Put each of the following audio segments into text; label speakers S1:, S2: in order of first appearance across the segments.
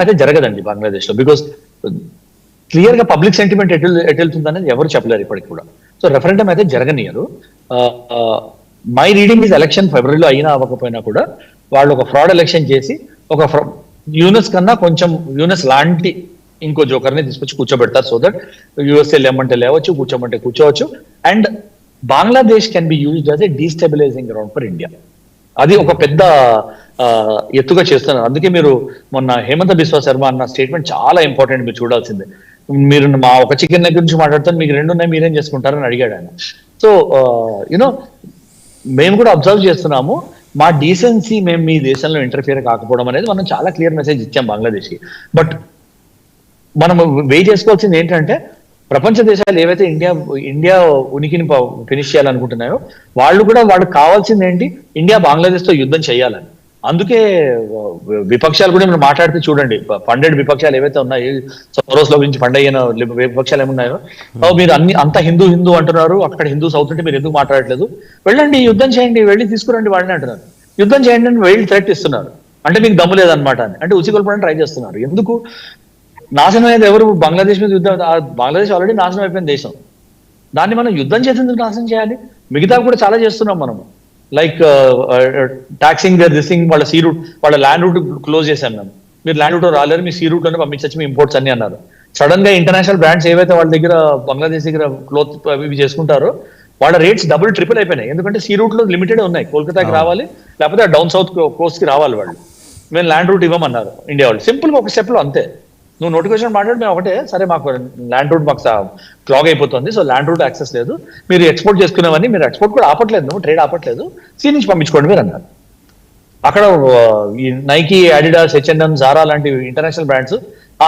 S1: అయితే జరగదండి బంగ్లాదేశ్ లో, బికాస్ క్లియర్ గా పబ్లిక్ సెంటిమెంట్ ఎటు వెళ్తుంది అనేది ఎవరు చెప్పలేరు ఇప్పటికి కూడా. సో రెఫరెండం అయితే జరగనియరు. మై రీడింగ్ ఇస్ ఎలక్షన్ ఫిబ్రవరిలో అయినా అవ్వకపోయినా కూడా వాళ్ళు ఒక ఫ్రాడ్ ఎలక్షన్ చేసి ఒక యూనస్ కన్నా కొంచెం యూనస్ లాంటి ఇంకో జోకర్ని తీసుకొచ్చి కూర్చోబెడతారు. సో దట్ యూఎస్ఏ లేమంటే లేవచ్చు, కూర్చోమంటే కూర్చోవచ్చు. And Bangladesh can be used as a destabilising ground for India. అది ఒక పెద్ద ఎత్తుగా చేస్తున్నారు. అందుకే మీరు మొన్న హేమంత బిశ్వ శర్మ అన్న స్టేట్మెంట్ చాలా ఇంపార్టెంట్, మీరు చూడాల్సిందే. మీరు మా ఒక చికెన్ నెగ్ గురించి మాట్లాడుతాను, మీకు 2 ఉన్నాయి, మీరేం చేసుకుంటారని అడిగాడు ఆయన. సో యూనో మేము కూడా అబ్జర్వ్ చేస్తున్నాము, మా డీసెన్సీ మేము మీ దేశంలో ఇంటర్ఫియర్ కాకపోవడం అనేది మనం చాలా క్లియర్ మెసేజ్ ఇచ్చాం బంగ్లాదేశ్కి. బట్ మనం వెయిట్ చేసుకోవాల్సింది ఏంటంటే, ప్రపంచ దేశాలు ఏవైతే ఇండియా ఉనికిని ఫినిష్ చేయాలనుకుంటున్నాయో వాళ్ళు కూడా వాళ్ళకి కావాల్సింది ఏంటి, ఇండియా బంగ్లాదేశ్ తో యుద్ధం చేయాలని. అందుకే విపక్షాలు కూడా మీరు మాట్లాడితే చూడండి, ఫండెడ్ విపక్షాలు ఏవైతే ఉన్నాయో, సోరోస్ లో గురించి ఫండ్ అయిన విపక్షాలు ఏమున్నాయో, మీరు అంతా హిందూ అంటున్నారు, అక్కడ హిందూస్ అవుతుంటే మీరు ఎందుకు మాట్లాడట్లేదు, వెళ్ళండి యుద్ధం చేయండి, వెళ్ళి తీసుకురండి వాళ్ళని అంటున్నారు. యుద్ధం చేయండి అని వెళ్ళి థ్రెట్ ఇస్తున్నారు, అంటే మీకు దమ్ము లేదనమాట అని, అంటే ఉసిగొల్పడానికి ట్రై చేస్తున్నారు. ఎందుకు నాశనం అయ్యేది ఎవరు? బంగ్లాదేశ్ మీద యుద్ధం. బంగ్లాదేశ్ ఆల్రెడీ నాశనం అయిపోయిన దేశం, దాన్ని మనం యుద్ధం చేసేందుకు నాశనం చేయాలి? మిగతా కూడా చాలా చేస్తున్నాం మనం, లైక్ టాక్సింగ్ దిస్ థింగ్. వాళ్ళ సీ రూట్, వాళ్ళ ల్యాండ్ రూట్ క్లోజ్ చేశాం మేము. మీరు ల్యాండ్ రూట్ రాలేరు, మీ సీ రూట్ లోనే పంపించచ్చు మీ ఇంపోర్ట్స్ అన్ని అన్నారు. సడన్ గా ఇంటర్నేషనల్ బ్రాండ్స్ ఏవైతే వాళ్ళ దగ్గర బంగ్లాదేశ్ దగ్గర క్లోత్ అవి చేసుకుంటారో వాళ్ళ రేట్స్ డబుల్ ట్రిపుల్ అయిపోయినాయి. ఎందుకంటే సీ రూట్ లో లిమిటెడ్ ఉన్నాయి, కోల్కతాకి రావాలి, లేకపోతే డౌన్ సౌత్ కోస్ట్ కి రావాలి. వాళ్ళు మేము ల్యాండ్ రూట్ ఇవ్వమన్నారు ఇండియా వాళ్ళు, సింపుల్ గా ఒక స్టెప్ లో అంతే. నువ్వు నోటిఫికేషన్ మాట్లాడి మేము ఒకటే, సరే మాకు ల్యాండ్ రూట్ మాకు క్లాగ్ అయిపోతుంది, సో ల్యాండ్ రూట్ యాక్సెస్ లేదు, మీరు ఎక్స్పోర్ట్ చేసుకునేవన్నీ మీరు ఎక్స్పోర్ట్ కూడా ఆపట్లేదు, నువ్వు ట్రేడ్ ఆపట్లేదు, సీ నుంచి పంపించుకోండి మీరు అన్నారు. అక్కడ ఈ నైకీ, అడిడాస్, H&M, జారా లాంటి ఇంటర్నేషనల్ బ్రాండ్స్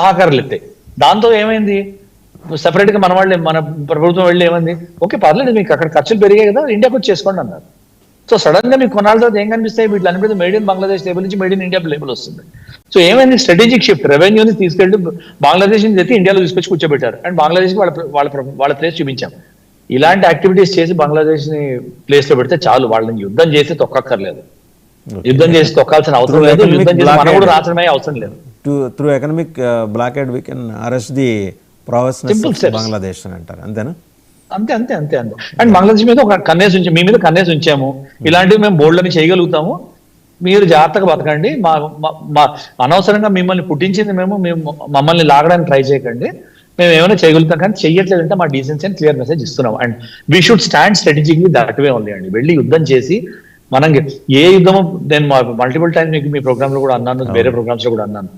S1: ఆహాకారాలు ఎత్తాయి. దాంతో ఏమైంది, సెపరేట్ గా మన ప్రభుత్వం వెళ్ళి ఏమైంది, ఓకే పర్లేదు మీకు అక్కడ ఖర్చులు పెరిగాయి కదా, ఇండియాకి వచ్చి చేసుకోండి అన్నారు. సో సడన్ గా మీకు కొన్నాళ్ళ తర్వాత ఏం కనిపిస్తాయి, వీటి అన్ని మేడ్ ఇన్ బంగ్లాదేశ్ లేబుల్ నుంచి మేడ్ ఇన్ ఇండియా లేబుల్ వస్తుంది. సో ఏమైంది, స్ట్రాటజిక్ షిఫ్ట్. రెవెన్యూని తీసుకెళ్ళి బంగ్లాదేశ్ నుంచి ఎత్తి ఇండియాలో తీసుకొచ్చి కూర్చోబెట్టారు, అండ్ బంగ్లాదేశ్ వాళ్ళ ప్లేస్ చూపించాం. ఇలాంటి యాక్టివిటీస్ చేసి బంగ్లాదేశ్ ని ప్లేస్ లో పెడితే చాలు, వాళ్ళని యుద్ధం చేసి తొక్కక్కర్లేదు, యుద్ధం చేసి తొక్కాల్సిన అవసరం లేదు, యుద్ధం చేసి మనం కూడా రాచడమే అవసరం లేదు.
S2: Through economic blockade we can arrest the prowess of Bangladesh అని అంటారు, అంతేనా?
S1: అంతే. అండ్ బంగ్లాదేశ్ మీద ఒక కన్నేసి ఉంచాము, మీ మీద కన్నేసి ఉంచాము, ఇలాంటివి మేము బోల్డ్ని చేయగలుగుతాము, మీరు జాగ్రత్తగా బతకండి, మా అనవసరంగా మిమ్మల్ని పుట్టించింది మేము మమ్మల్ని లాగడానికి ట్రై చేయకండి, మేము ఏమైనా చేయగలుగుతాం, కానీ చెయ్యట్లేదంటే మా డీసెన్సీ అని క్లియర్ మెసేజ్ ఇస్తున్నాం. And we should stand strategically that way only అండి. వెళ్ళి యుద్ధం చేసి మనం ఏ యుద్ధము, నేను మల్టిపుల్ టైమ్స్ మీకు మీ ప్రోగ్రామ్ లో కూడా అన్నాను, వేరే ప్రోగ్రామ్స్ లో కూడా అన్నాను,